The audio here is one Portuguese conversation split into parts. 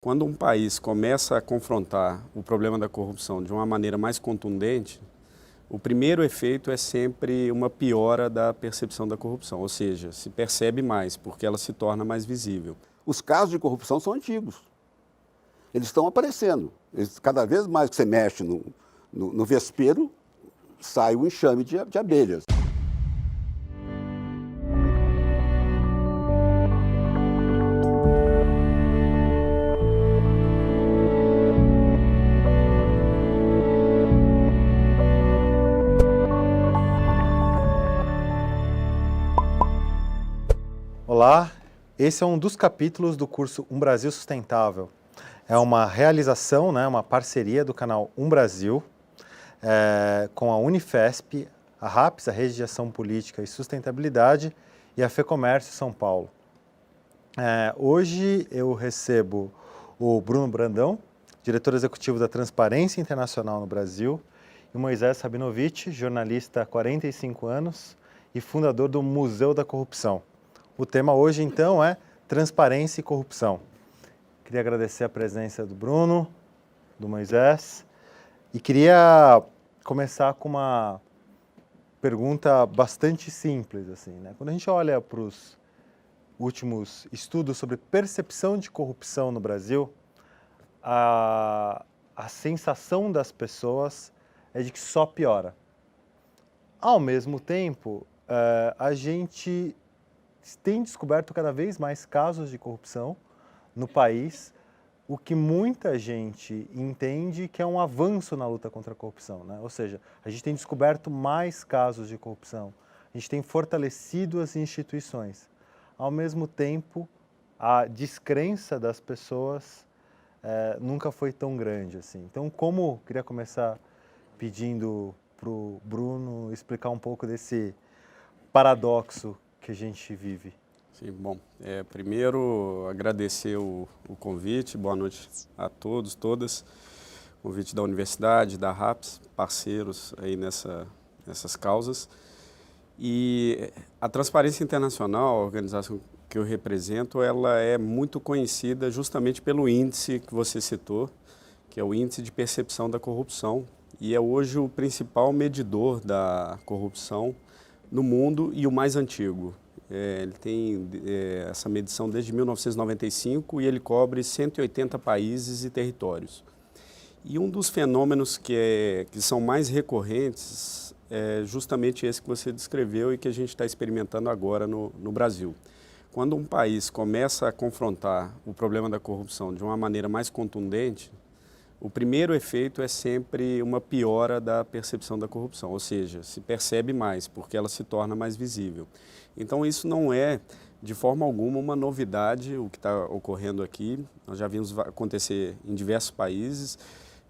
Quando um país começa a confrontar o problema da corrupção de uma maneira mais contundente, o primeiro efeito é sempre uma piora da percepção da corrupção, ou seja, se percebe mais, porque ela se torna mais visível. Os casos de corrupção são antigos. Eles estão aparecendo. Cada vez mais que você mexe no vespeiro, sai um enxame de abelhas. Olá, esse é um dos capítulos do curso Um Brasil Sustentável. É uma realização, uma parceria do canal Um Brasil com a Unifesp, a RAPS, a Rede de Ação Política e Sustentabilidade, e a FEComércio São Paulo. Hoje eu recebo o Bruno Brandão, diretor executivo da Transparência Internacional no Brasil, e o Moisés Rabinovich, jornalista há 45 anos e fundador do Museu da Corrupção. O tema hoje, então, é transparência e corrupção. Queria agradecer a presença do Bruno, do Moisés, e queria começar com uma pergunta bastante simples, assim, né? Quando a gente olha para os últimos estudos sobre percepção de corrupção no Brasil, a sensação das pessoas é de que só piora. Ao mesmo tempo, a gente tem descoberto cada vez mais casos de corrupção no país, o que muita gente entende que é um avanço na luta contra a corrupção, né? Ou seja, a gente tem descoberto mais casos de corrupção, a gente tem fortalecido as instituições. Ao mesmo tempo, a descrença das pessoas nunca foi tão grande assim. Então, queria começar pedindo para o Bruno explicar um pouco desse paradoxo que a gente vive. Sim, bom, primeiro agradecer o convite, boa noite a todos, todas. Convite da Universidade, da RAPS, parceiros aí nessas causas. E a Transparência Internacional, a organização que eu represento, ela é muito conhecida justamente pelo índice que você citou, que é o Índice de Percepção da Corrupção, e é hoje o principal medidor da corrupção no mundo e o mais antigo. Ele tem essa medição desde 1995 e ele cobre 180 países e territórios. E um dos fenômenos que são mais recorrentes é justamente esse que você descreveu e que a gente está experimentando agora no Brasil. Quando um país começa a confrontar o problema da corrupção de uma maneira mais contundente, o primeiro efeito é sempre uma piora da percepção da corrupção, ou seja, se percebe mais, porque ela se torna mais visível. Então isso não é, de forma alguma, uma novidade o que está ocorrendo aqui. Nós já vimos acontecer em diversos países,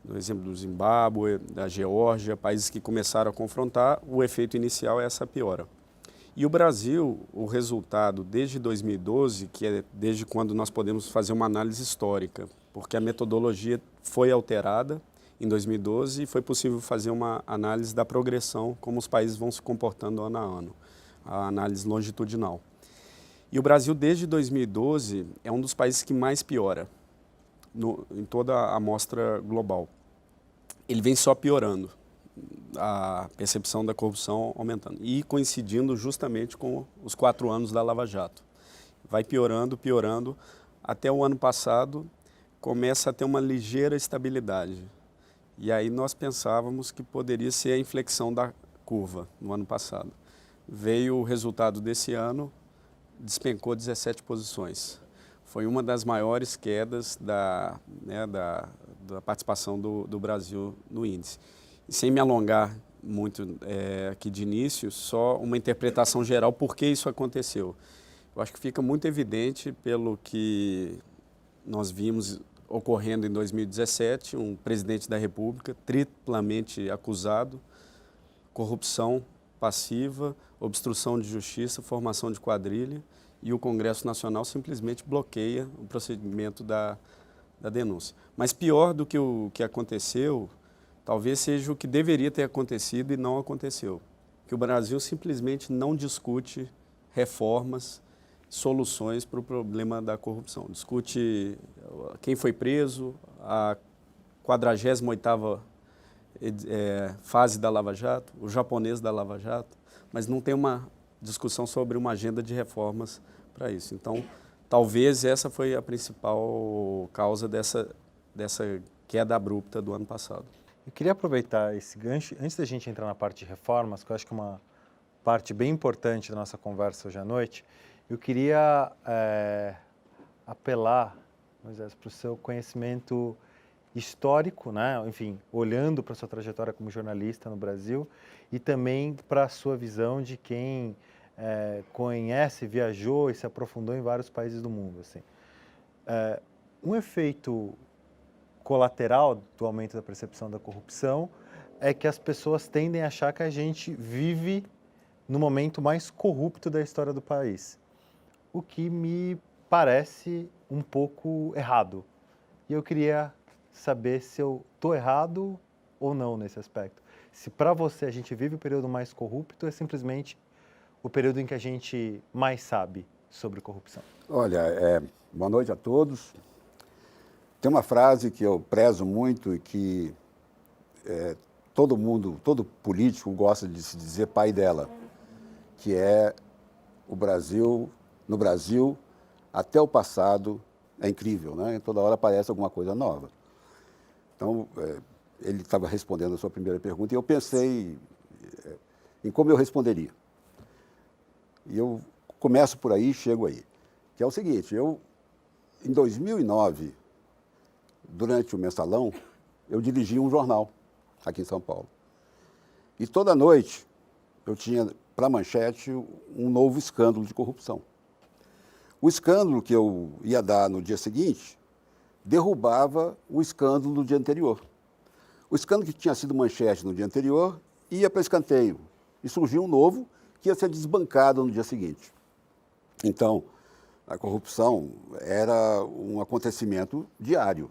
no exemplo do Zimbábue, da Geórgia, países que começaram a confrontar, o efeito inicial é essa piora. E o Brasil, o resultado desde 2012, que é desde quando nós podemos fazer uma análise histórica, porque a metodologia foi alterada em 2012 e foi possível fazer uma análise da progressão, como os países vão se comportando ano a ano, a análise longitudinal. E o Brasil, desde 2012, é um dos países que mais piora em toda a amostra global. Ele vem só piorando, a percepção da corrupção aumentando e coincidindo justamente com os 4 anos da Lava Jato. Vai piorando, piorando, até o ano passado começa a ter uma ligeira estabilidade. E aí nós pensávamos que poderia ser a inflexão da curva no ano passado. Veio o resultado desse ano, despencou 17 posições. Foi uma das maiores quedas da participação do Brasil no índice. E sem me alongar muito aqui de início, só uma interpretação geral por que isso aconteceu. Eu acho que fica muito evidente pelo que nós vimos ocorrendo em 2017, um presidente da República triplamente acusado, corrupção passiva, obstrução de justiça, formação de quadrilha, e o Congresso Nacional simplesmente bloqueia o procedimento da denúncia. Mas pior do que o que aconteceu, talvez seja o que deveria ter acontecido e não aconteceu. Que o Brasil simplesmente não discute reformas soluções para o problema da corrupção. Discute quem foi preso, a 48ª fase da Lava Jato, o japonês da Lava Jato, mas não tem uma discussão sobre uma agenda de reformas para isso. Então, talvez essa foi a principal causa dessa queda abrupta do ano passado. Eu queria aproveitar esse gancho, antes da gente entrar na parte de reformas, que eu acho que é uma parte bem importante da nossa conversa hoje à noite, eu queria apelar, Moisés, para o seu conhecimento histórico, né? Enfim, olhando para a sua trajetória como jornalista no Brasil e também para a sua visão de quem conhece, viajou e se aprofundou em vários países do mundo. Assim. Um efeito colateral do aumento da percepção da corrupção é que as pessoas tendem a achar que a gente vive no momento mais corrupto da história do país, o que me parece um pouco errado. E eu queria saber se eu estou errado ou não nesse aspecto. Se para você a gente vive o período mais corrupto, é simplesmente o período em que a gente mais sabe sobre corrupção. Olha, boa noite a todos. Tem uma frase que eu prezo muito e que todo político gosta de se dizer pai dela, que é no Brasil, até o passado é incrível, né? Toda hora aparece alguma coisa nova. Então, ele estava respondendo a sua primeira pergunta e eu pensei em como eu responderia. E eu começo por aí e chego aí. Que é o seguinte, em 2009, durante o Mensalão, eu dirigi um jornal aqui em São Paulo. E toda noite eu tinha para a manchete um novo escândalo de corrupção. O escândalo que eu ia dar no dia seguinte derrubava o escândalo do dia anterior. O escândalo que tinha sido manchete no dia anterior ia para escanteio. E surgiu um novo que ia ser desbancado no dia seguinte. Então, a corrupção era um acontecimento diário.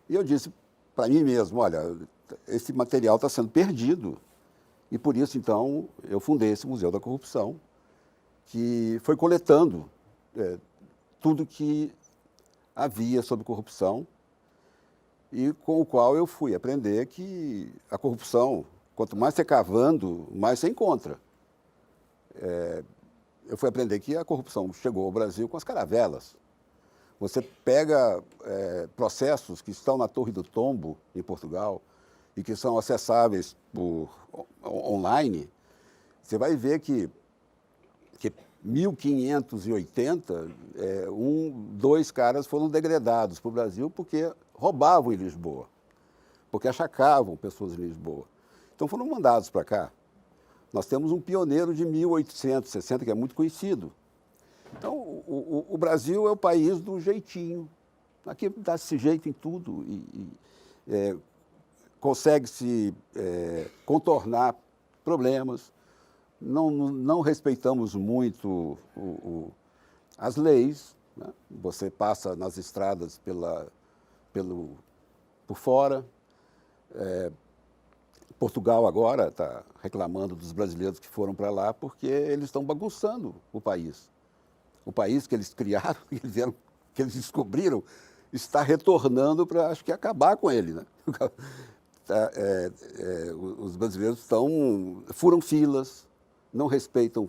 E eu disse para mim mesmo, olha, esse material está sendo perdido. E por isso, então, eu fundei esse Museu da Corrupção, que foi coletando tudo que havia sobre corrupção e com o qual eu fui aprender que a corrupção, quanto mais você cavando, mais você encontra. Eu fui aprender que a corrupção chegou ao Brasil com as caravelas. Você pega processos que estão na Torre do Tombo, em Portugal, e que são acessáveis online, você vai ver que 1580, dois caras foram degredados para o Brasil porque roubavam em Lisboa, porque achacavam pessoas em Lisboa. Então foram mandados para cá. Nós temos um pioneiro de 1860, que é muito conhecido. Então, o Brasil é o país do jeitinho. Aqui dá esse jeito em tudo e consegue-se contornar problemas. Não respeitamos muito as leis, né? Você passa nas estradas por fora. Portugal agora está reclamando dos brasileiros que foram para lá porque eles estão bagunçando o país. O país que eles criaram, que eles descobriram, está retornando para, acho que, acabar com ele, né? Os brasileiros furam filas, não respeitam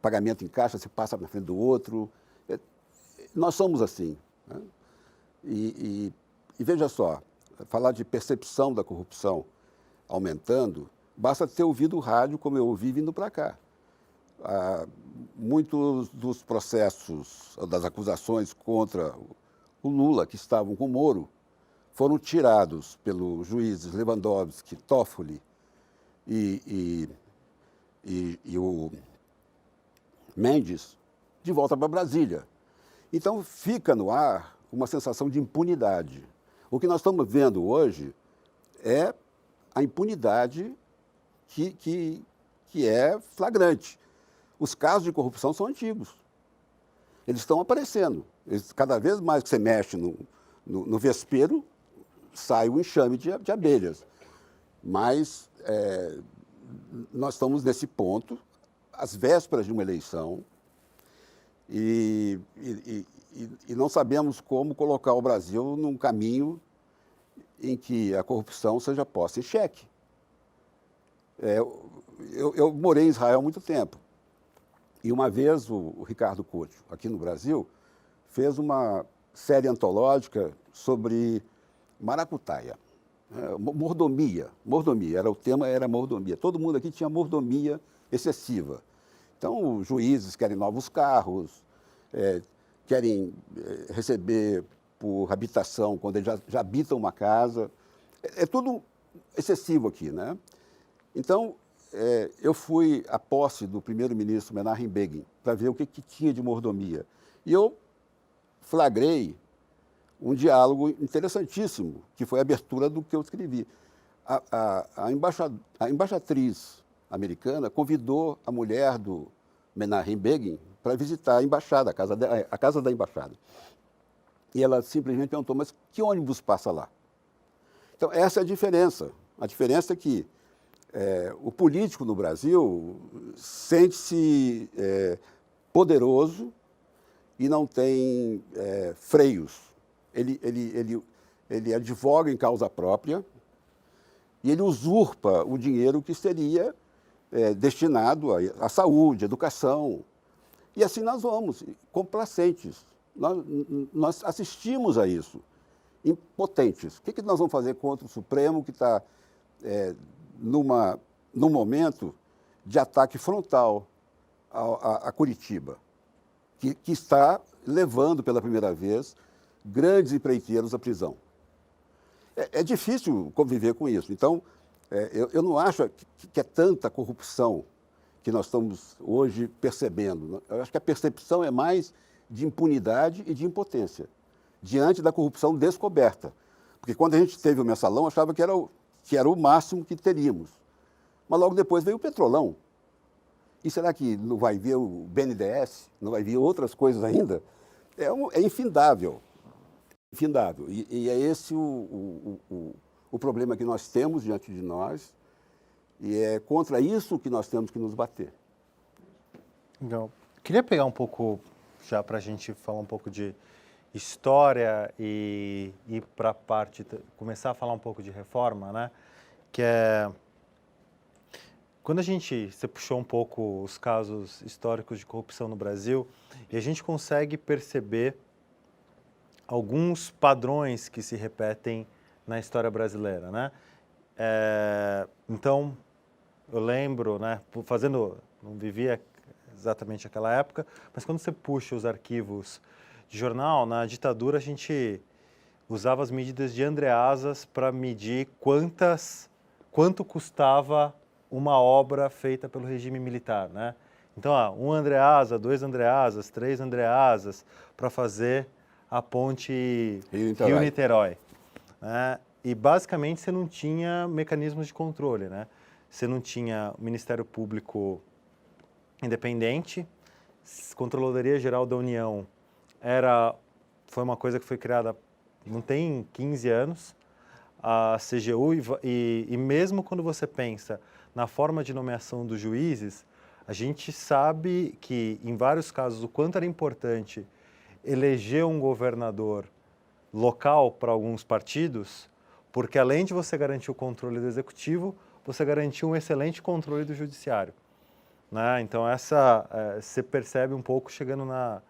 pagamento em caixa, você passa na frente do outro. Nós somos assim, né? E veja só, falar de percepção da corrupção aumentando, basta ter ouvido o rádio, como eu ouvi vindo para cá. Muitos dos processos, das acusações contra o Lula, que estavam com o Moro, foram tirados pelos juízes Lewandowski, Toffoli e o Mendes de volta para Brasília. Então fica no ar uma sensação de impunidade. O que nós estamos vendo hoje é a impunidade que é flagrante. Os casos de corrupção são antigos. Eles estão aparecendo. Cada vez mais que você mexe no vespeiro, sai um enxame de abelhas. Mas nós estamos nesse ponto. às vésperas de uma eleição e não sabemos como colocar o Brasil num caminho em que a corrupção seja posta em xeque. Eu morei em Israel há muito tempo e uma vez o Ricardo Couto, aqui no Brasil, fez uma série antológica sobre maracutaia. Mordomia, o tema era mordomia. Todo mundo aqui tinha mordomia excessiva. Então, os juízes querem novos carros, querem receber por habitação quando eles já habitam uma casa. É tudo excessivo aqui, né? Então, eu fui à posse do primeiro-ministro Menachem Begin para ver o que tinha de mordomia. E eu flagrei um diálogo interessantíssimo, que foi a abertura do que eu escrevi. A embaixatriz americana convidou a mulher do Menachem Begin para visitar a embaixada, a casa da embaixada. E ela simplesmente perguntou, mas que ônibus passa lá? Então, essa é a diferença. A diferença é que o político no Brasil sente-se poderoso e não tem freios. Ele advoga em causa própria e ele usurpa o dinheiro que seria destinado à saúde, à educação. E assim nós vamos, complacentes. Nós assistimos a isso, impotentes. O que nós vamos fazer contra o Supremo que está num momento de ataque frontal a Curitiba, que está levando pela primeira vez grandes empreiteiros à prisão? É difícil conviver com isso. Então, eu não acho que é tanta corrupção que nós estamos hoje percebendo. Eu acho que a percepção é mais de impunidade e de impotência, diante da corrupção descoberta. Porque quando a gente teve o Mensalão, achava que era o máximo que teríamos. Mas logo depois veio o Petrolão. E será que não vai vir o BNDES? Não vai vir outras coisas ainda? É infindável. Infindável. E é esse o problema que nós temos diante de nós, e é contra isso que nós temos que nos bater. Legal. Queria pegar um pouco, já para a gente falar um pouco de história e ir para a parte, começar a falar um pouco de reforma, né? Que é, quando você puxou um pouco os casos históricos de corrupção no Brasil, e a gente consegue perceber alguns padrões que se repetem na história brasileira, né? Então, eu lembro, né, não vivia exatamente aquela época, mas quando você puxa os arquivos de jornal, na ditadura a gente usava as medidas de Andreasas para medir quanto custava uma obra feita pelo regime militar, né? Então, 1 Andreasa, 2 Andreasas, 3 Andreasas, para fazer a ponte Rio-Niterói. Né? E, basicamente, você não tinha mecanismos de controle, né? Você não tinha o Ministério Público independente, Controladoria Geral da União foi uma coisa que foi criada, não tem 15 anos, a CGU, e mesmo quando você pensa na forma de nomeação dos juízes, a gente sabe que, em vários casos, o quanto era importante eleger um governador local para alguns partidos, porque além de você garantir o controle do executivo, você garantiu um excelente controle do judiciário. Né? Então, você percebe um pouco chegando na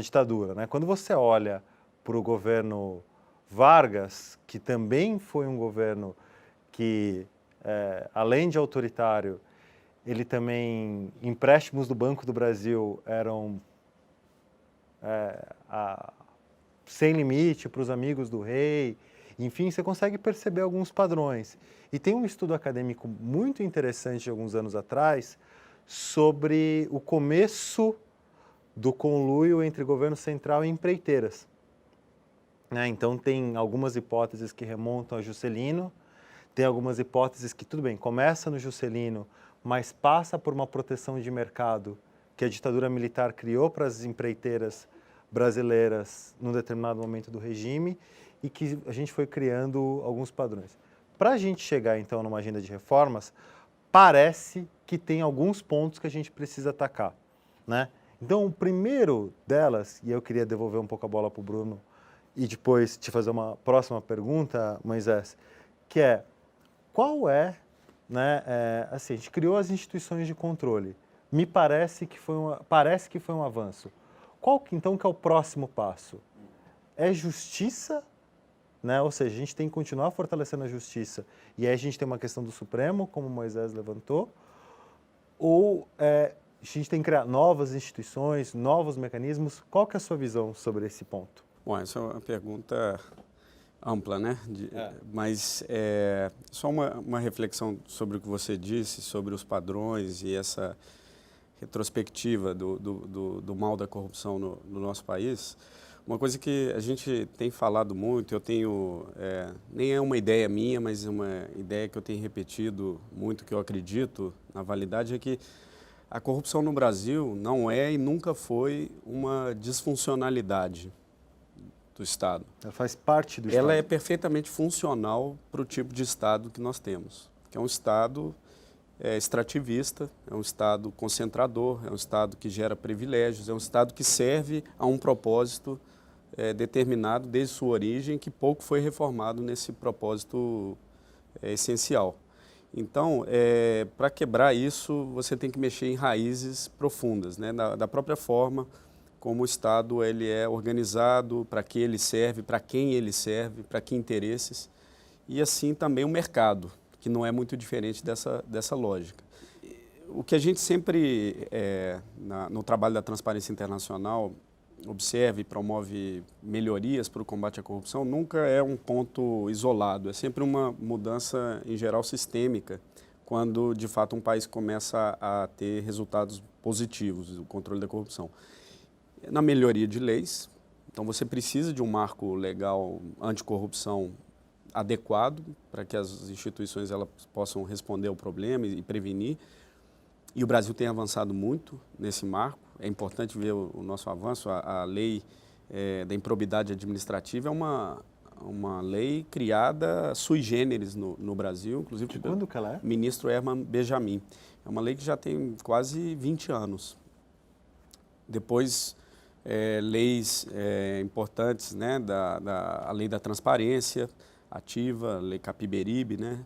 ditadura. Né? Quando você olha para o governo Vargas, que também foi um governo que, além de autoritário, ele também, empréstimos do Banco do Brasil eram sem limite para os amigos do rei. Enfim, você consegue perceber alguns padrões. E tem um estudo acadêmico muito interessante de alguns anos atrás sobre o começo do conluio entre governo central e empreiteiras. Né? Então, tem algumas hipóteses que remontam a Juscelino, tem algumas hipóteses que, tudo bem, começa no Juscelino, mas passa por uma proteção de mercado que a ditadura militar criou para as empreiteiras brasileiras num determinado momento do regime e que a gente foi criando alguns padrões. Para a gente chegar, então, numa agenda de reformas, parece que tem alguns pontos que a gente precisa atacar, né? Então, o primeiro delas, e eu queria devolver um pouco a bola para o Bruno e depois te fazer uma próxima pergunta, Moisés, que é, qual é, né, assim, a gente criou as instituições de controle, me parece que foi um avanço. Qual que, então, que é o próximo passo? É justiça, né? Ou seja, a gente tem que continuar fortalecendo a justiça, e aí a gente tem uma questão do Supremo, como Moisés levantou, ou a gente tem que criar novas instituições, novos mecanismos? Qual que é a sua visão sobre esse ponto? Bom, essa é uma pergunta ampla, né? Mas só uma reflexão sobre o que você disse, sobre os padrões e essa retrospectiva do mal da corrupção no nosso país. Uma coisa que a gente tem falado muito, eu tenho, nem é uma ideia minha, mas é uma ideia que eu tenho repetido muito, que eu acredito na validade, é que a corrupção no Brasil não é e nunca foi uma disfuncionalidade do Estado. Ela faz parte do Estado. Ela é perfeitamente funcional para o tipo de Estado que nós temos, que é um Estado extrativista, é um Estado concentrador, é um Estado que gera privilégios, é um Estado que serve a um propósito determinado desde sua origem, que pouco foi reformado nesse propósito essencial. Então, para quebrar isso, você tem que mexer em raízes profundas, né? Da própria forma como o Estado ele é organizado, para que ele serve, para quem ele serve, para que interesses, e assim também o mercado, que não é muito diferente dessa lógica. O que a gente sempre, no trabalho da Transparência Internacional, observa e promove melhorias para o combate à corrupção, nunca é um ponto isolado, é sempre uma mudança, em geral, sistêmica, quando, de fato, um país começa a ter resultados positivos no controle da corrupção. Na melhoria de leis, então você precisa de um marco legal anticorrupção adequado para que as instituições elas possam responder ao problema e prevenir. E o Brasil tem avançado muito nesse marco. É importante ver o nosso avanço. A lei da improbidade administrativa é uma lei criada sui generis no Brasil, inclusive de quando que ela é? Ministro Herman Benjamin. É uma lei que já tem quase 20 anos. Depois, leis importantes, né, a lei da transparência ativa, a lei Capiberibe, né,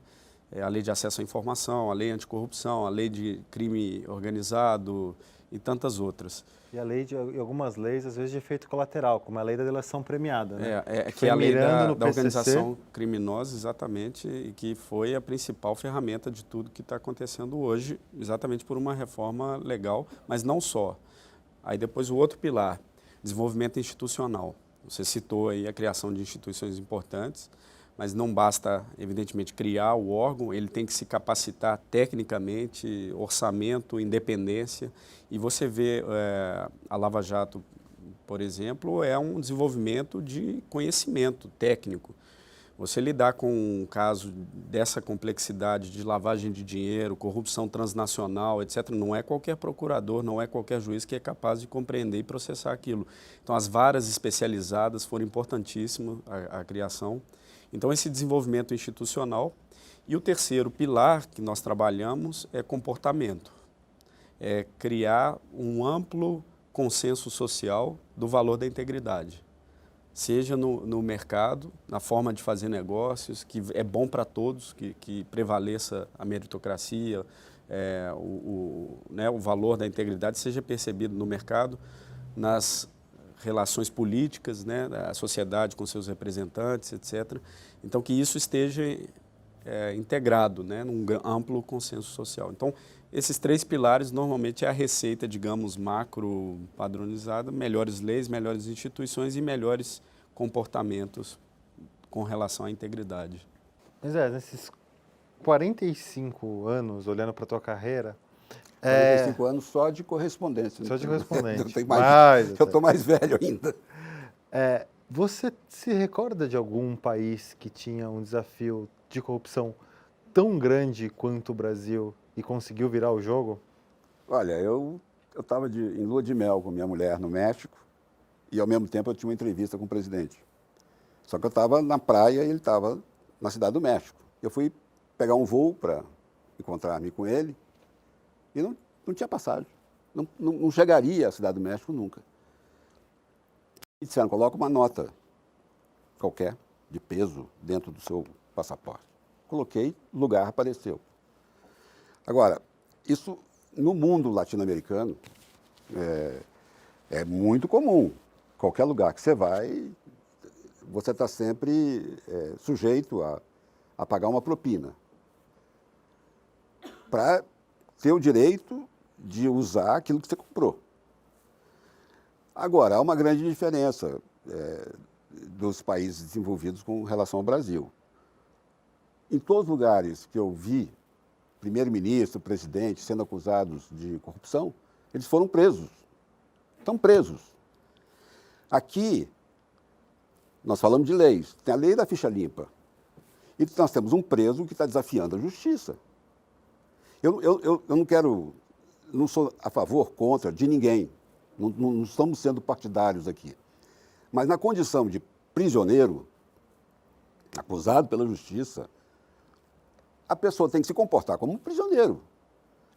a lei de acesso à informação, a lei anticorrupção, a lei de crime organizado e tantas outras. E a lei e algumas leis, às vezes, de efeito colateral, como a lei da delação premiada, né? Que é a lei da organização criminosa, exatamente, e que foi a principal ferramenta de tudo que está acontecendo hoje, exatamente por uma reforma legal, mas não só. Aí depois o outro pilar, desenvolvimento institucional. Você citou aí a criação de instituições importantes, mas não basta, evidentemente, criar o órgão, ele tem que se capacitar tecnicamente, orçamento, independência. E você vê a Lava Jato, por exemplo, é um desenvolvimento de conhecimento técnico. Você lidar com um caso dessa complexidade de lavagem de dinheiro, corrupção transnacional, etc., não é qualquer procurador, não é qualquer juiz que é capaz de compreender e processar aquilo. Então, as varas especializadas foram importantíssimas, a criação. Então, esse desenvolvimento institucional. E o terceiro pilar que nós trabalhamos é comportamento. É criar um amplo consenso social do valor da integridade. Seja no mercado, na forma de fazer negócios, que é bom para todos, que prevaleça a meritocracia, o valor da integridade seja percebido no mercado, nas relações políticas, né, a sociedade com seus representantes, etc. Então, que isso esteja integrado, né, num amplo consenso social. Então, esses três pilares normalmente é a receita, digamos, macro padronizada, melhores leis, melhores instituições e melhores comportamentos com relação à integridade. Mas nesses 45 anos, olhando para a tua carreira... 45 anos só de correspondência. Só de correspondente. Eu estou mais velho ainda. Você se recorda de algum país que tinha um desafio de corrupção tão grande quanto o Brasil e conseguiu virar o jogo? Olha, eu estava em lua de mel com minha mulher no México e, ao mesmo tempo, eu tinha uma entrevista com o presidente. Só que eu estava na praia e ele estava na cidade do México. Eu fui pegar um voo para encontrar-me com ele e não tinha passagem. Não chegaria à Cidade do México nunca. E disseram, coloca uma nota qualquer, de peso, dentro do seu passaporte. Coloquei, o lugar apareceu. Agora, isso no mundo latino-americano é muito comum. Qualquer lugar que você vai, você está sempre sujeito a pagar uma propina para ter o direito de usar aquilo que você comprou. Agora, há uma grande diferença dos países desenvolvidos com relação ao Brasil. Em todos os lugares que eu vi primeiro-ministro, presidente sendo acusados de corrupção, eles foram presos. Estão presos. Aqui, nós falamos de leis. Tem a lei da ficha limpa. E nós temos um preso que está desafiando a justiça. Eu não quero, não sou a favor, contra de ninguém. Não estamos sendo partidários aqui. Mas na condição de prisioneiro, acusado pela justiça, a pessoa tem que se comportar como um prisioneiro.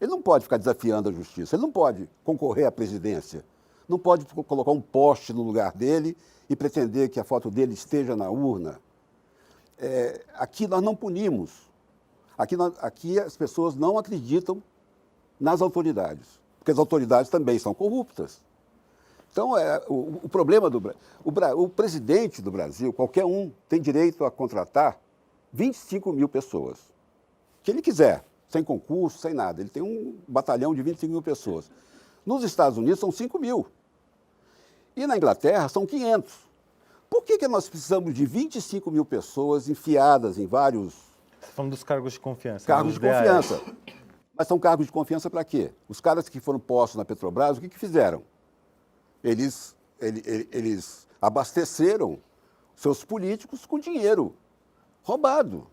Ele não pode ficar desafiando a justiça, ele não pode concorrer à presidência, não pode colocar um poste no lugar dele e pretender que a foto dele esteja na urna. Aqui nós não punimos. Aqui as pessoas não acreditam nas autoridades, porque as autoridades também são corruptas. Então, o problema o presidente do Brasil, qualquer um, tem direito a contratar 25 mil pessoas, que ele quiser, sem concurso, sem nada. Ele tem um batalhão de 25 mil pessoas. Nos Estados Unidos são 5 mil. E na Inglaterra são 500. Por que nós precisamos de 25 mil pessoas enfiadas em vários... Você está falando dos cargos de confiança. Cargos de confiança. Mas são cargos de confiança para quê? Os caras que foram postos na Petrobras, o que fizeram? Eles abasteceram seus políticos com dinheiro roubado.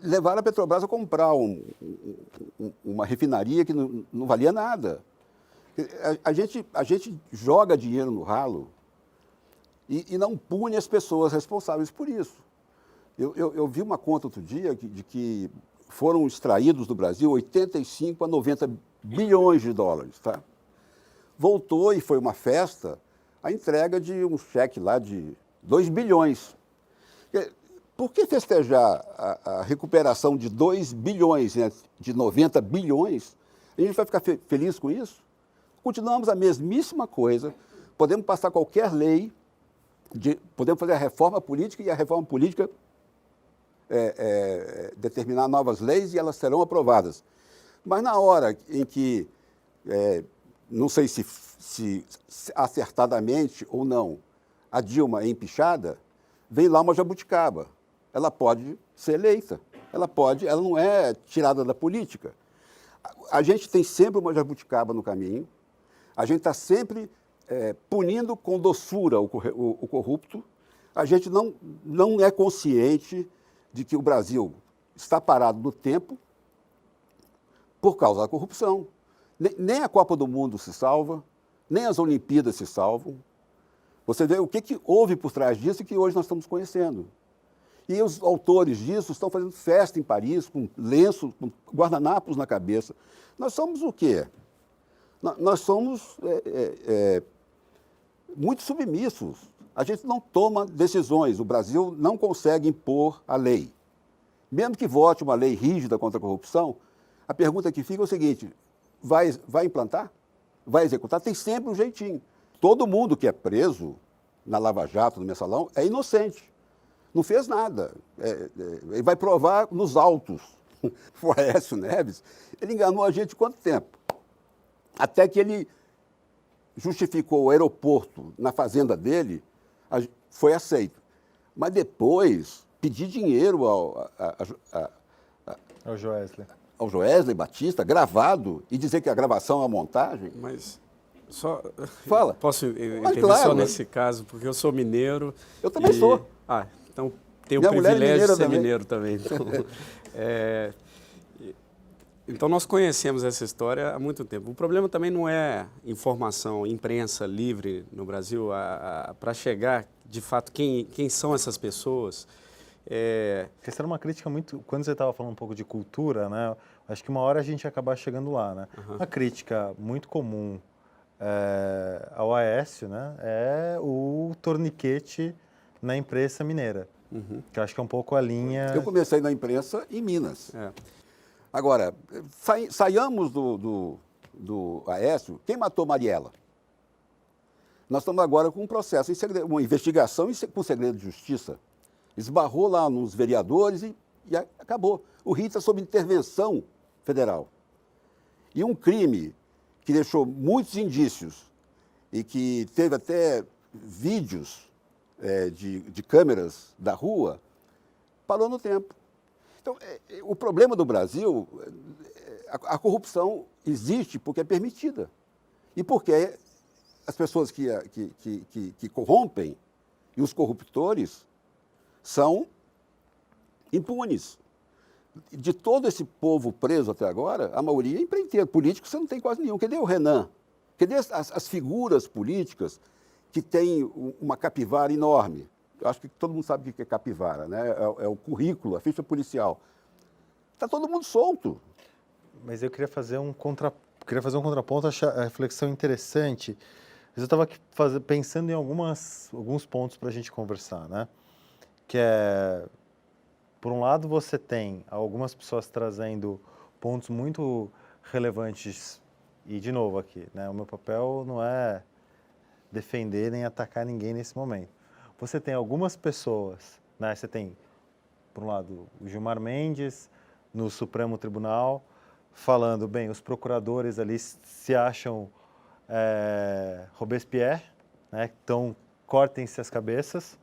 Levaram a Petrobras a comprar uma refinaria que não valia nada. A gente joga dinheiro no ralo e não pune as pessoas responsáveis por isso. Eu vi uma conta outro dia de que foram extraídos do Brasil 85 a 90 bilhões de dólares. Tá? Voltou e foi uma festa a entrega de um cheque lá de 2 bilhões. Por que festejar a recuperação de 2 bilhões, né, de 90 bilhões? A gente vai ficar feliz com isso? Continuamos a mesmíssima coisa, podemos passar qualquer lei, podemos fazer a reforma política e a reforma política determinar novas leis e elas serão aprovadas. Mas na hora em que, não sei se acertadamente ou não, a Dilma é empichada, vem lá uma jabuticaba. Ela pode ser eleita, ela não é tirada da política. A gente tem sempre uma jabuticaba no caminho, a gente está sempre punindo com doçura o corrupto, a gente não é consciente de que o Brasil está parado no tempo por causa da corrupção. Nem a Copa do Mundo se salva, nem as Olimpíadas se salvam. Você vê o que houve por trás disso e que hoje nós estamos conhecendo. E os autores disso estão fazendo festa em Paris, com lenço, com guardanapos na cabeça. Nós somos o quê? Nós somos muito submissos. A gente não toma decisões. O Brasil não consegue impor a lei. Mesmo que vote uma lei rígida contra a corrupção, a pergunta que fica é o seguinte, vai implantar? Vai executar? Tem sempre um jeitinho. Todo mundo que é preso na Lava Jato, no Mensalão, é inocente. Não fez nada. Ele vai provar nos autos. O Aécio Neves, ele enganou a gente quanto tempo? Até que ele justificou o aeroporto na fazenda dele, foi aceito. Mas depois, pedir dinheiro ao Joesley Batista, gravado, e dizer que a gravação é uma montagem. Mas só... Fala. Posso intervir claro, só nesse caso, porque eu sou mineiro. Eu também sou. Então tenho o Minha mulher é privilégio de ser também. mineiro também. Então nós conhecemos essa história há muito tempo. O problema também não é informação, imprensa livre no Brasil, para chegar de fato quem são essas pessoas Essa era uma crítica muito... Quando você estava falando um pouco de cultura, né? Acho que uma hora a gente ia acabar chegando lá, né? Uma crítica muito comum ao Aécio, né? É o torniquete na imprensa mineira. Que eu acho que é um pouco a linha... Eu comecei na imprensa em Minas. Agora, saiamos do Aécio. Quem matou Marielle? Nós estamos agora com um processo, uma investigação com segredo de justiça. Esbarrou lá nos vereadores e acabou. O Rio está sob intervenção federal. E um crime que deixou muitos indícios e que teve até vídeos de câmeras da rua, parou no tempo. Então, o problema do Brasil, a corrupção existe porque é permitida. E porque as pessoas que corrompem e os corruptores são impunes. De todo esse povo preso até agora, a maioria é empreiteiro. Político você não tem quase nenhum. Cadê o Renan? Cadê as figuras políticas que têm uma capivara enorme? Eu acho que todo mundo sabe o que é capivara, né? É o currículo, a ficha policial. Está todo mundo solto. Mas eu queria fazer um contraponto, achar a reflexão interessante. Eu estava aqui pensando em alguns pontos para a gente conversar, né? Que é, por um lado, você tem algumas pessoas trazendo pontos muito relevantes, e de novo aqui, né? O meu papel não é defender nem atacar ninguém nesse momento. Você tem algumas pessoas, né? Você tem, por um lado, o Gilmar Mendes no Supremo Tribunal, falando, bem, os procuradores ali se acham Robespierre, né? Então, cortem-se as cabeças.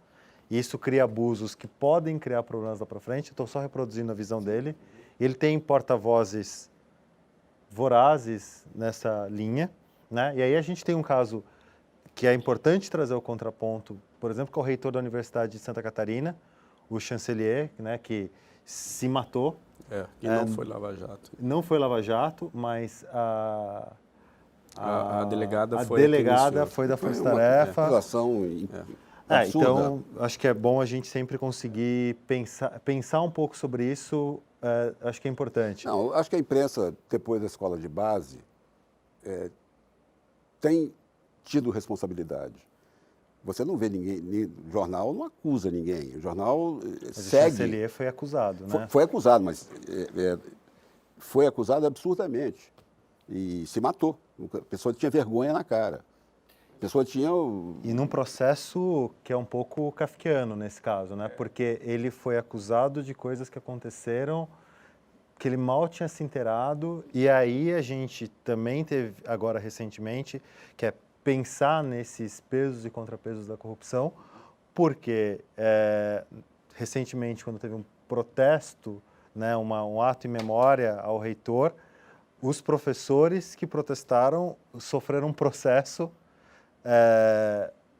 E isso cria abusos que podem criar problemas lá para frente. Estou só reproduzindo a visão dele. Ele tem porta-vozes vorazes nessa linha, né? E aí a gente tem um caso que é importante trazer o contraponto, por exemplo, que é o reitor da Universidade de Santa Catarina, o chancelier, né, que se matou. E não foi Lava Jato. Não foi Lava Jato, mas a delegada foi da Força Tarefa. Uma acusação absurda. Então, acho que é bom a gente sempre conseguir pensar um pouco sobre isso, acho que é importante. Não, acho que a imprensa, depois da escola de base, tem tido responsabilidade. Você não vê ninguém, o jornal não acusa ninguém, o jornal segue. O chancelier foi acusado, né? Foi acusado, mas foi acusado absurdamente e se matou. A pessoa tinha vergonha na cara. A pessoa tinha... E num processo que é um pouco kafkiano nesse caso, né? Porque ele foi acusado de coisas que aconteceram que ele mal tinha se inteirado, e aí a gente também teve agora recentemente, que é pensar nesses pesos e contrapesos da corrupção, porque recentemente, quando teve um protesto, né, um ato em memória ao reitor, os professores que protestaram sofreram um processo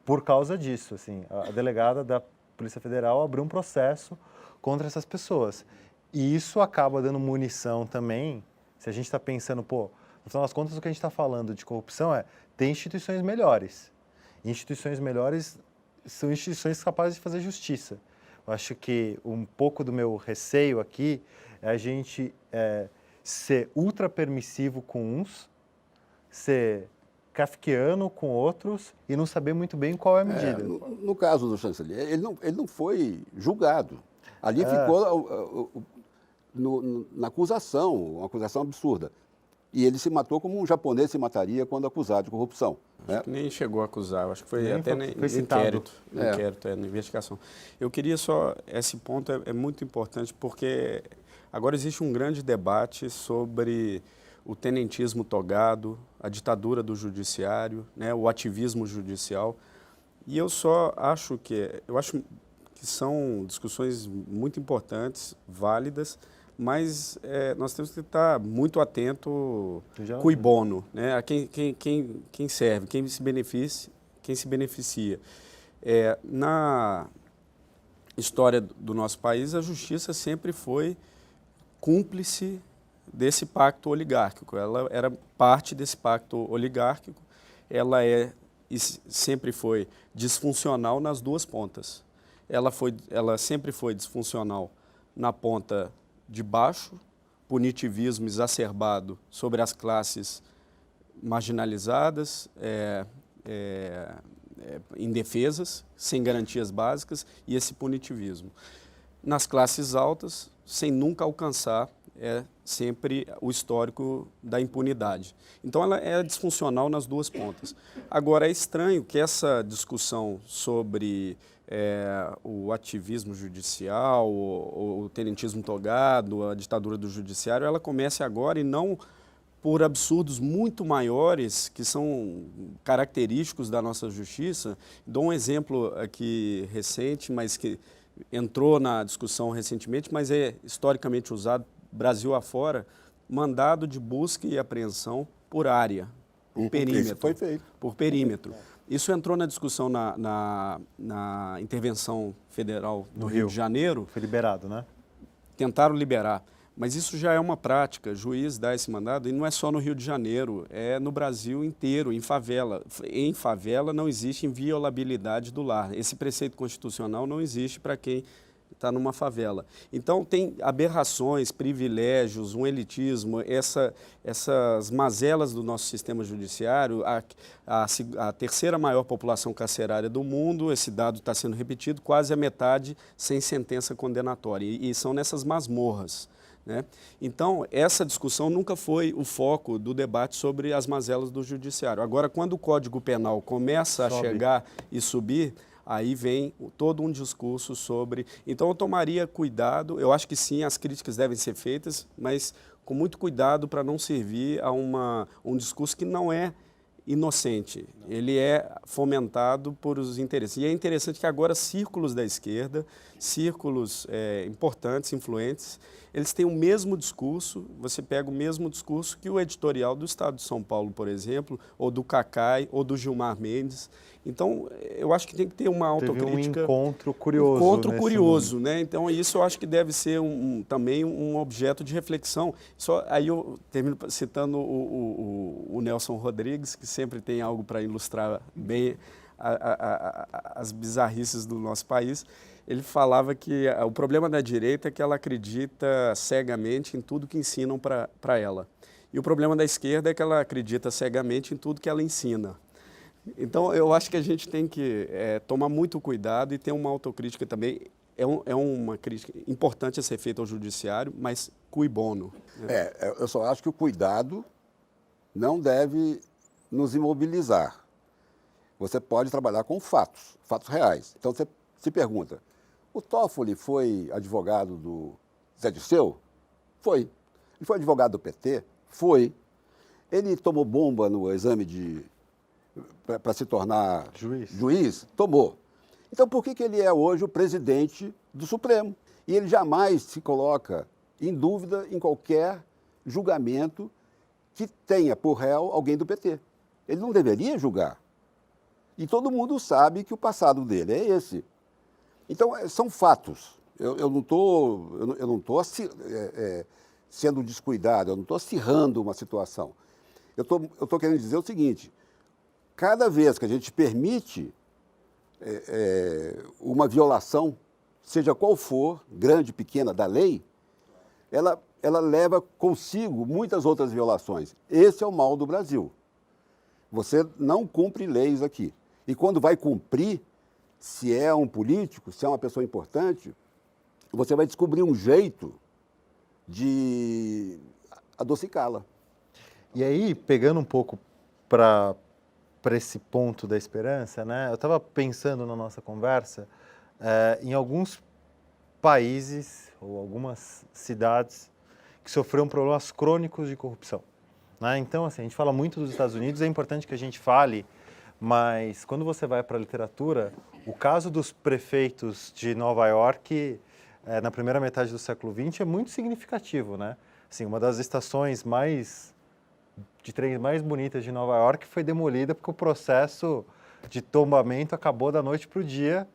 por causa disso. Assim, a delegada da Polícia Federal abriu um processo contra essas pessoas. E isso acaba dando munição também, se a gente está pensando, no final das contas, o que a gente está falando de corrupção tem instituições melhores. Instituições melhores são instituições capazes de fazer justiça. Eu acho que um pouco do meu receio aqui é a gente ser ultra permissivo com uns, ser kafkiano com outros e não saber muito bem qual é a medida. No caso do chanceler, ele não foi julgado. Ali ficou na acusação, uma acusação absurda. E ele se matou como um japonês se mataria quando acusado de corrupção. Acho que nem chegou a acusar, acho que foi até no citado. inquérito, na investigação. Eu queria só, esse ponto é muito importante porque agora existe um grande debate sobre o tenentismo togado, a ditadura do judiciário, né, o ativismo judicial. E eu acho que são discussões muito importantes, válidas, mas nós temos que estar muito atento cui bono, né, a quem serve, quem se beneficia. Na história do nosso país, a justiça sempre foi cúmplice desse pacto oligárquico. Ela era parte desse pacto oligárquico, ela sempre foi disfuncional nas duas pontas. ela sempre foi disfuncional na ponta de baixo, punitivismo exacerbado sobre as classes marginalizadas, indefesas, sem garantias básicas, e esse punitivismo. Nas classes altas, sem nunca alcançar sempre o histórico da impunidade. Então, ela é disfuncional nas duas pontas. Agora, é estranho que essa discussão sobre o ativismo judicial, o tenentismo togado, a ditadura do judiciário, ela comece agora e não por absurdos muito maiores que são característicos da nossa justiça. Dou um exemplo aqui recente, mas que entrou na discussão recentemente, mas é historicamente usado Brasil afora, mandado de busca e apreensão por área, por perímetro. Isso foi feito. Por perímetro. Isso entrou na discussão na intervenção federal do Rio de Janeiro. Foi liberado, né? Tentaram liberar. Mas isso já é uma prática, juiz dá esse mandado, e não é só no Rio de Janeiro, é no Brasil inteiro, em favela. Em favela não existe inviolabilidade do lar. Esse preceito constitucional não existe para quem está numa favela. Então, tem aberrações, privilégios, um elitismo, essas mazelas do nosso sistema judiciário, a terceira maior população carcerária do mundo, esse dado está sendo repetido, quase a metade sem sentença condenatória, e são nessas masmorras. Né? Então, essa discussão nunca foi o foco do debate sobre as mazelas do judiciário. Agora, quando o Código Penal começa a chegar e subir, aí vem todo um discurso sobre... Então, eu tomaria cuidado, eu acho que sim, as críticas devem ser feitas, mas com muito cuidado para não servir a um discurso que não é inocente, ele é fomentado por os interesses. E é interessante que agora círculos da esquerda, círculos importantes, influentes, eles têm o mesmo discurso, você pega o mesmo discurso que o editorial do Estado de São Paulo, por exemplo, ou do Cacai, ou do Gilmar Mendes. Então, eu acho que tem que ter uma autocrítica. Teve um encontro curioso. Encontro curioso, né? Então, isso eu acho que deve ser também um objeto de reflexão. Aí eu termino citando o Nelson Rodrigues, que sempre tem algo para ilustrar bem as bizarrices do nosso país. Ele falava que o problema da direita é que ela acredita cegamente em tudo que ensinam para ela. E o problema da esquerda é que ela acredita cegamente em tudo que ela ensina. Então, eu acho que a gente tem que tomar muito cuidado e ter uma autocrítica também. É uma crítica importante a ser feita ao judiciário, mas cui bono. Né? Eu só acho que o cuidado não deve nos imobilizar. Você pode trabalhar com fatos reais. Então, você se pergunta, o Toffoli foi advogado do Zé Dirceu? Foi. Ele foi advogado do PT? Foi. Ele tomou bomba no exame para se tornar juiz? Tomou. Então, por que ele é hoje o presidente do Supremo? E ele jamais se coloca em dúvida em qualquer julgamento que tenha por réu alguém do PT. Ele não deveria julgar. E todo mundo sabe que o passado dele é esse. Então, são fatos. Eu não estou sendo descuidado, eu não estou acirrando uma situação. Eu estou querendo dizer o seguinte, cada vez que a gente permite uma violação, seja qual for, grande, pequena, da lei, ela leva consigo muitas outras violações. Esse é o mal do Brasil. Você não cumpre leis aqui. E quando vai cumprir, se é um político, se é uma pessoa importante, você vai descobrir um jeito de adocicá-la. E aí, pegando um pouco para esse ponto da esperança, né? Eu estava pensando na nossa conversa em alguns países ou algumas cidades que sofreram problemas crônicos de corrupção. Né? Então, assim, a gente fala muito dos Estados Unidos, é importante que a gente fale, mas quando você vai para a literatura, o caso dos prefeitos de Nova York na primeira metade do século XX é muito significativo, né? Assim, uma das estações de trens mais bonitas de Nova York foi demolida porque o processo de tombamento acabou da noite para o dia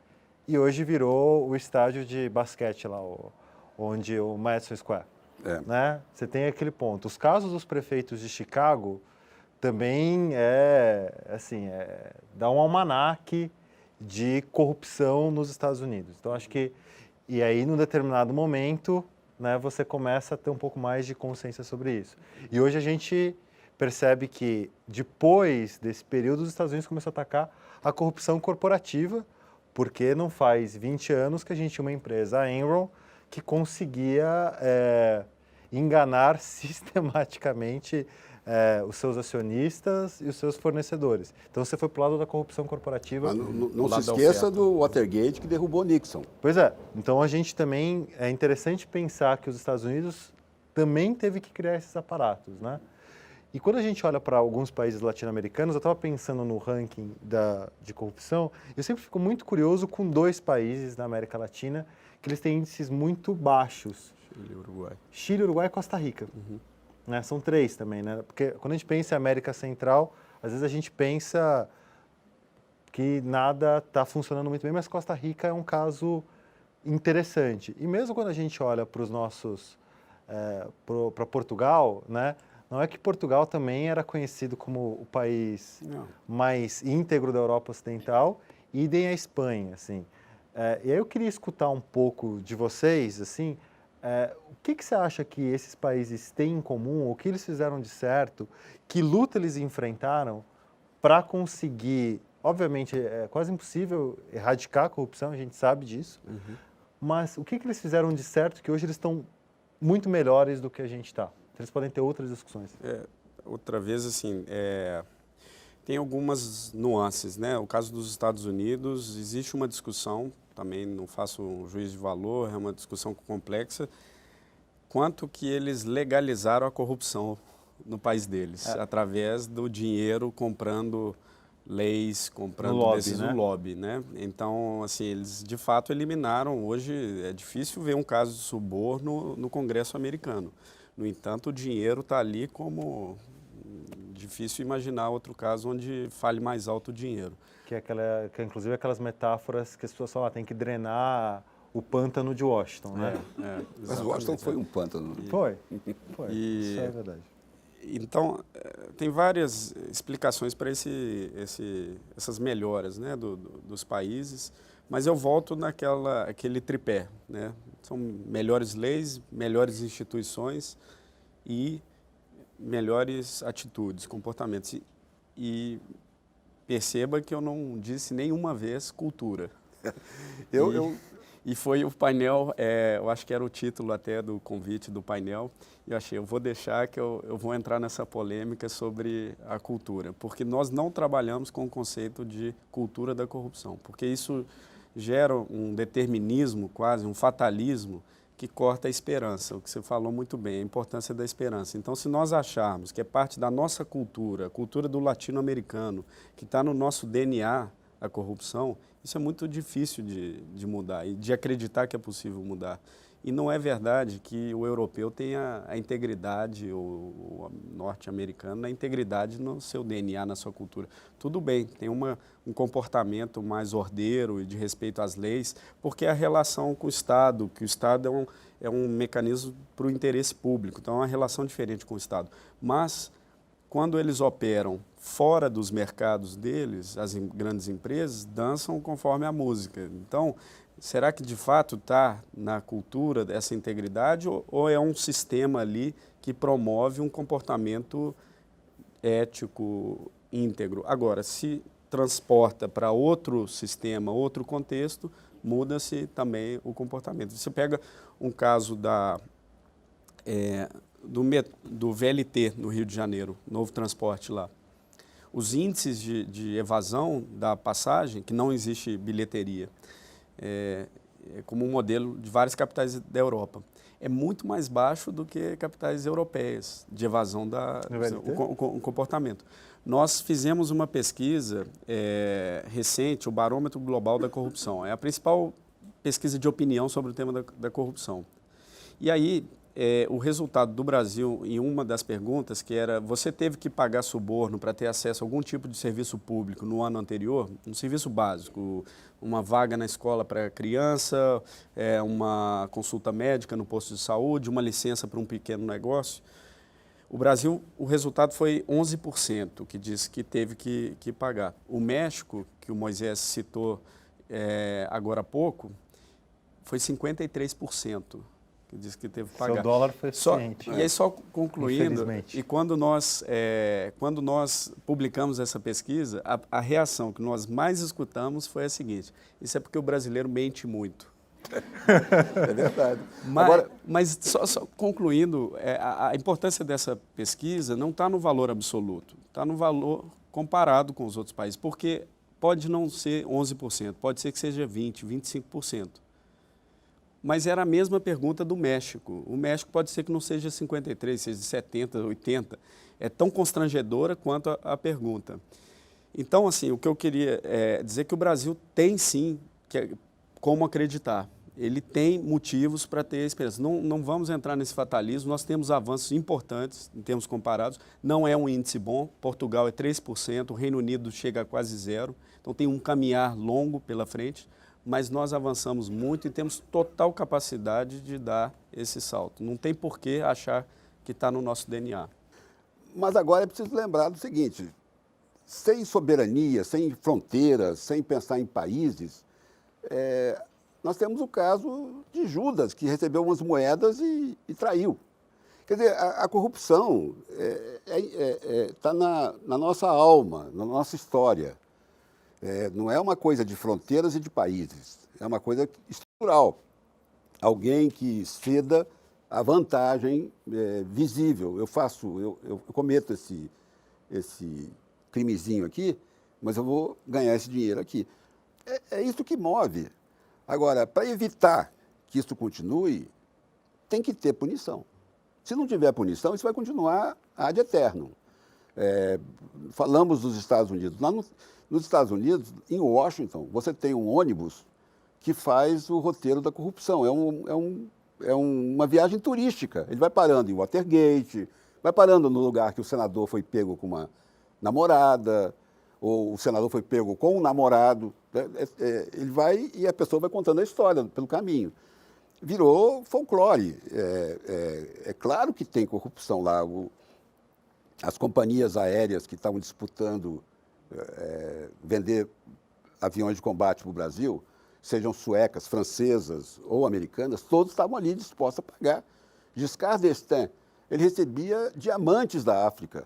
e hoje virou o estádio de basquete lá, onde o Madison Square. Né? Você tem aquele ponto. Os casos dos prefeitos de Chicago também dá um almanaque de corrupção nos Estados Unidos. Então, acho que, e aí, num determinado momento, né, você começa a ter um pouco mais de consciência sobre isso. E hoje a gente percebe que, depois desse período, os Estados Unidos começaram a atacar a corrupção corporativa, porque não faz 20 anos que a gente tinha uma empresa, a Enron, que conseguia enganar sistematicamente os seus acionistas e os seus fornecedores. Então você foi para o lado da corrupção corporativa. Mas não se esqueça do Watergate que derrubou Nixon. Pois é. Então a gente também, é interessante pensar que os Estados Unidos também teve que criar esses aparatos, né? E quando a gente olha para alguns países latino-americanos, eu estava pensando no ranking de corrupção, eu sempre fico muito curioso com 2 países na América Latina que eles têm índices muito baixos. Chile, Uruguai. Chile, Uruguai e Costa Rica. Né? São 3 também, né? Porque quando a gente pensa em América Central, às vezes a gente pensa que nada está funcionando muito bem, mas Costa Rica é um caso interessante. E mesmo quando a gente olha para os nossos, para Portugal, né? Não é que Portugal também era conhecido como o país mais íntegro da Europa Ocidental, idem a Espanha, assim. E aí eu queria escutar um pouco de vocês, assim, o que você acha que esses países têm em comum, o que eles fizeram de certo, que luta eles enfrentaram para conseguir, obviamente é quase impossível erradicar a corrupção, a gente sabe disso, mas o que eles fizeram de certo que hoje eles estão muito melhores do que a gente está? Eles podem ter outras discussões. Outra vez, assim, tem algumas nuances, né? O caso dos Estados Unidos, existe uma discussão, também não faço um juízo de valor, é uma discussão complexa, quanto que eles legalizaram a corrupção no país deles, através do dinheiro comprando leis, comprando lobby, lobby, né? Então, assim, eles de fato eliminaram, hoje é difícil ver um caso de suborno no Congresso americano. No entanto, o dinheiro está ali como difícil imaginar outro caso onde fale mais alto o dinheiro. Que é inclusive aquelas metáforas que as pessoas falam, tem que drenar o pântano de Washington, né? Mas Washington foi um pântano. Foi. Isso é verdade. Então, tem várias explicações para essas melhoras, né, dos países, mas eu volto aquele tripé, né? São melhores leis, melhores instituições e melhores atitudes, comportamentos. E perceba que eu não disse nenhuma vez cultura. E foi o painel, eu acho que era o título até do convite do painel, e eu achei, eu vou deixar que eu vou entrar nessa polêmica sobre a cultura, porque nós não trabalhamos com o conceito de cultura da corrupção, porque isso gera um determinismo quase, um fatalismo que corta a esperança, o que você falou muito bem, a importância da esperança. Então, se nós acharmos que é parte da nossa cultura, a cultura do latino-americano, que está no nosso DNA, a corrupção, isso é muito difícil de mudar e de acreditar que é possível mudar. E não é verdade que o europeu tenha a integridade, o norte-americano, a integridade no seu DNA, na sua cultura. Tudo bem, tem um comportamento mais ordeiro e de respeito às leis, porque é a relação com o Estado, que o Estado é um mecanismo para o interesse público, então é uma relação diferente com o Estado. Mas, quando eles operam fora dos mercados deles, as grandes empresas dançam conforme a música. Então, será que de fato está na cultura dessa integridade ou é um sistema ali que promove um comportamento ético íntegro? Agora, se transporta para outro sistema, outro contexto, muda-se também o comportamento. Você pega um caso do VLT no Rio de Janeiro, novo transporte lá. Os índices de evasão da passagem, que não existe bilheteria, como um modelo de várias capitais da Europa, é muito mais baixo do que capitais europeias de evasão do comportamento. Nós fizemos uma pesquisa recente, o Barômetro Global da Corrupção. É a principal pesquisa de opinião sobre o tema da corrupção. E aí, o resultado do Brasil, em uma das perguntas, que era, você teve que pagar suborno para ter acesso a algum tipo de serviço público no ano anterior, um serviço básico, uma vaga na escola para criança, uma consulta médica no posto de saúde, uma licença para um pequeno negócio. O Brasil, o resultado foi 11%, que disse que teve que pagar. O México, que o Moisés citou agora há pouco, foi 53%, que disse que teve que pagar. Seu dólar foi suficiente. E aí, só concluindo, Infelizmente. e quando nós publicamos essa pesquisa, a reação que nós mais escutamos foi a seguinte: isso é porque o brasileiro mente muito. É verdade. Mas só concluindo, a importância dessa pesquisa não está no valor absoluto, está no valor comparado com os outros países, porque pode não ser 11%, pode ser que seja 20%, 25%. Mas era a mesma pergunta do México. O México pode ser que não seja 53%, seja 70%, 80%. É tão constrangedora quanto a pergunta. Então, assim, o que eu queria dizer é que o Brasil tem sim como acreditar. Ele tem motivos para ter esperança. Não vamos entrar nesse fatalismo, nós temos avanços importantes em termos comparados. Não é um índice bom, Portugal é 3%, o Reino Unido chega a quase 0%, então tem um caminhar longo pela frente, mas nós avançamos muito e temos total capacidade de dar esse salto. Não tem por que achar que está no nosso DNA. Mas agora é preciso lembrar do seguinte: sem soberania, sem fronteiras, sem pensar em países, nós temos o caso de Judas, que recebeu umas moedas e traiu. Quer dizer, a corrupção está na nossa alma, na nossa história. Não é uma coisa de fronteiras e de países, é uma coisa estrutural. Alguém que ceda a vantagem visível. Eu cometo esse crimezinho aqui, mas eu vou ganhar esse dinheiro aqui. É isso que move. Agora, para evitar que isso continue, tem que ter punição. Se não tiver punição, isso vai continuar ad eterno. Falamos dos Estados Unidos. Lá nos Estados Unidos, em Washington, você tem um ônibus que faz o roteiro da corrupção. É uma viagem turística. Ele vai parando em Watergate, vai parando no lugar que o senador foi pego com uma namorada, ou o senador foi pego com um namorado. Ele vai e a pessoa vai contando a história pelo caminho. Virou folclore. É claro que tem corrupção lá. As companhias aéreas que estavam disputando vender aviões de combate para o Brasil, sejam suecas, francesas ou americanas, todos estavam ali dispostos a pagar. Giscard d'Estaing, ele recebia diamantes da África.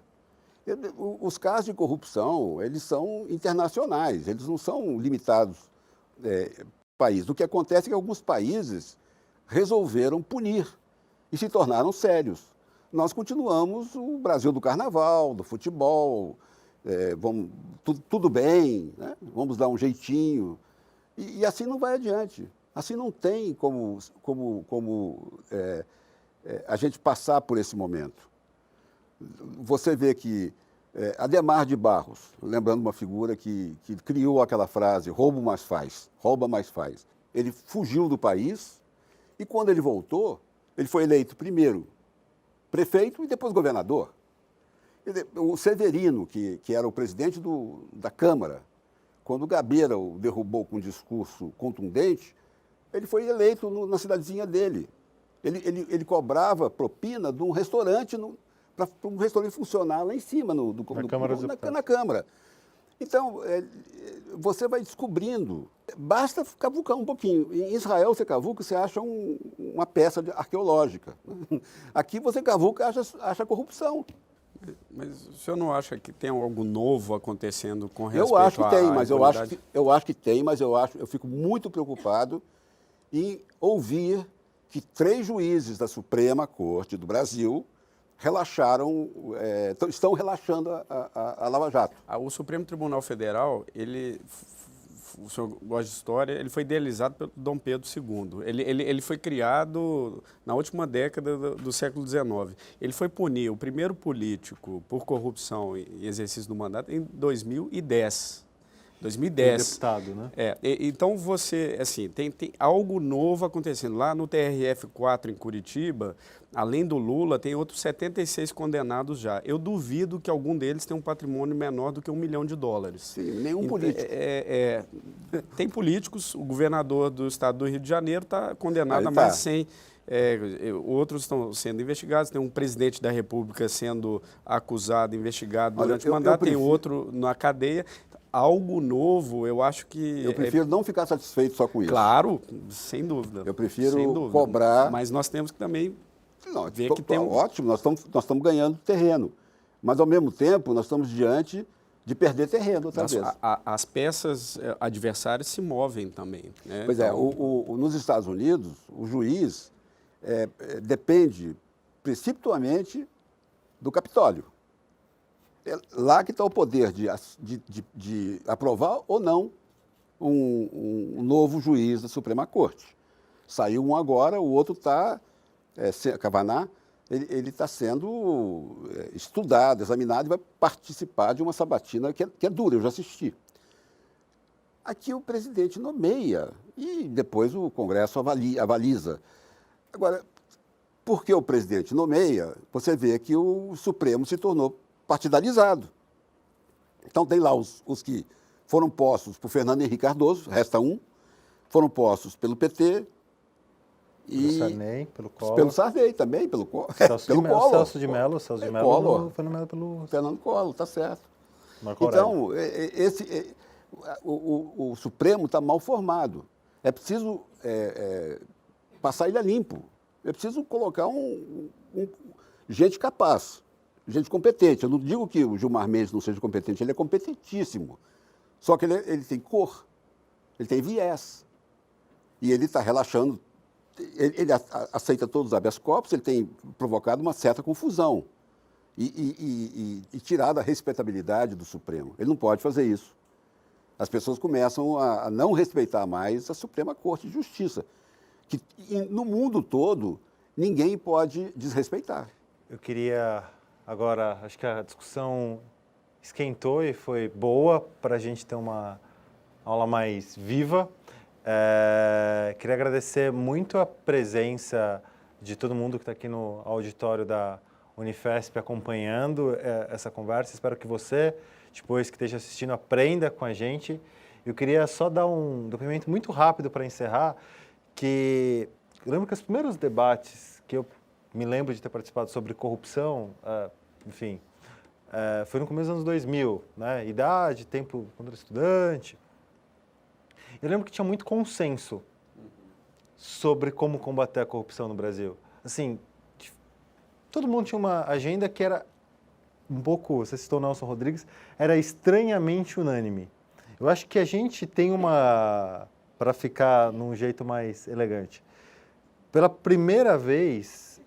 Os casos de corrupção, eles são internacionais, eles não são limitados ao país. O que acontece é que alguns países resolveram punir e se tornaram sérios. Nós continuamos o Brasil do carnaval, do futebol, tudo bem, né? Vamos dar um jeitinho. E assim não vai adiante. Assim não tem como a gente passar por esse momento. Você vê que Adhemar de Barros, lembrando uma figura que criou aquela frase, rouba mais faz. Ele fugiu do país e quando ele voltou, ele foi eleito primeiro prefeito e depois governador. O Severino, que era o presidente da Câmara, quando o Gabeira o derrubou com um discurso contundente, ele foi eleito na cidadezinha dele. Ele cobrava propina de um restaurante, para um restaurante funcionar lá em cima, na Câmara. Então, você vai descobrindo. Basta cavucar um pouquinho. Em Israel, você cavuca, você acha uma peça arqueológica. Aqui você cavuca e acha corrupção. Mas o senhor não acha que tem algo novo acontecendo com respeito eu acho que tem, à mas impunidade? eu acho que tem, mas eu fico muito preocupado em ouvir que 3 juízes da Suprema Corte do Brasil estão relaxando a Lava Jato. O Supremo Tribunal Federal, o senhor gosta de história, ele foi idealizado pelo Dom Pedro II. Ele foi criado na última década do século XIX. Ele foi punir o primeiro político por corrupção e exercício do mandato em 2010. 2010. Deputado, né? Então você, assim, tem algo novo acontecendo. Lá no TRF4 em Curitiba, além do Lula, tem outros 76 condenados já. Eu duvido que algum deles tenha um patrimônio menor do que $1 milhão. Sim, nenhum político. Tem políticos, o governador do estado do Rio de Janeiro está condenado a tá. mais de 100. Outros estão sendo investigados, tem um presidente da República sendo acusado, investigado durante o mandato, tem outro na cadeia. Algo novo, eu acho que... Eu prefiro não ficar satisfeito só com isso. Claro, sem dúvida. Eu prefiro sem dúvida. cobrar... Mas nós temos que também ver que tem tem ótimo, nós estamos ganhando terreno. Mas, ao mesmo tempo, nós estamos diante de perder terreno outra vez. As peças adversárias se movem também. Né? Pois então... nos Estados Unidos, o juiz depende precipituamente do Capitólio. É lá que está o poder de aprovar ou não um novo juiz da Suprema Corte. Saiu um agora, o outro está, Kavanaugh, ele está sendo estudado, examinado e vai participar de uma sabatina que é dura, eu já assisti. Aqui o presidente nomeia e depois o Congresso avaliza. Agora, porque o presidente nomeia, você vê que o Supremo se tornou partidarizado. Então, tem lá os que foram postos por Fernando Henrique Cardoso, resta um, foram postos pelo PT Pelo Sarney, pelo Collor. Pelo Sarney também, pelo Collor. Celso de Mello foi nomeado pelo... Fernando Collor, está certo. Marco Aurélio. Então, o Supremo está mal formado. É preciso passar ele a limpo. É preciso colocar gente capaz. Gente competente. Eu não digo que o Gilmar Mendes não seja competente, ele é competentíssimo. Só que ele tem cor, ele tem viés. E ele está relaxando, ele aceita todos os habeas corpus, ele tem provocado uma certa confusão e tirado a respeitabilidade do Supremo. Ele não pode fazer isso. As pessoas começam a não respeitar mais a Suprema Corte de Justiça, que no mundo todo ninguém pode desrespeitar. Eu queria... Agora, acho que a discussão esquentou e foi boa para a gente ter uma aula mais viva. Queria agradecer muito a presença de todo mundo que está aqui no auditório da Unifesp acompanhando essa conversa. Espero que você, depois que esteja assistindo, aprenda com a gente. Eu queria só dar um depoimento muito rápido para encerrar, que eu lembro que os primeiros debates que eu me lembro de ter participado sobre corrupção, foi no começo dos anos 2000, né? Idade, tempo quando era estudante. Eu lembro que tinha muito consenso sobre como combater a corrupção no Brasil. Assim, todo mundo tinha uma agenda que era um pouco, você citou o Nelson Rodrigues, era estranhamente unânime. Eu acho que a gente tem para ficar num jeito mais elegante, pela primeira vez,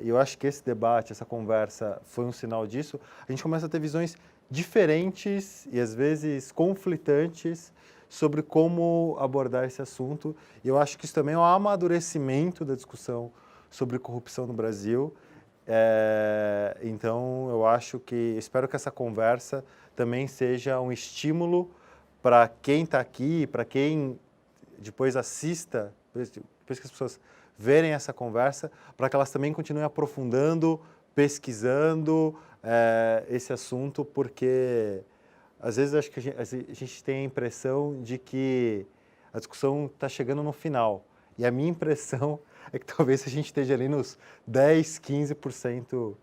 eu acho que esse debate, essa conversa foi um sinal disso, a gente começa a ter visões diferentes e às vezes conflitantes sobre como abordar esse assunto. E eu acho que isso também é um amadurecimento da discussão sobre corrupção no Brasil. Então, espero que essa conversa também seja um estímulo para quem está aqui, para quem depois assista, depois que as pessoas verem essa conversa, para que elas também continuem aprofundando, pesquisando esse assunto, porque às vezes acho que a gente tem a impressão de que a discussão está chegando no final. E a minha impressão é que talvez a gente esteja ali nos 10, 15%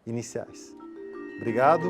iniciais. Obrigado.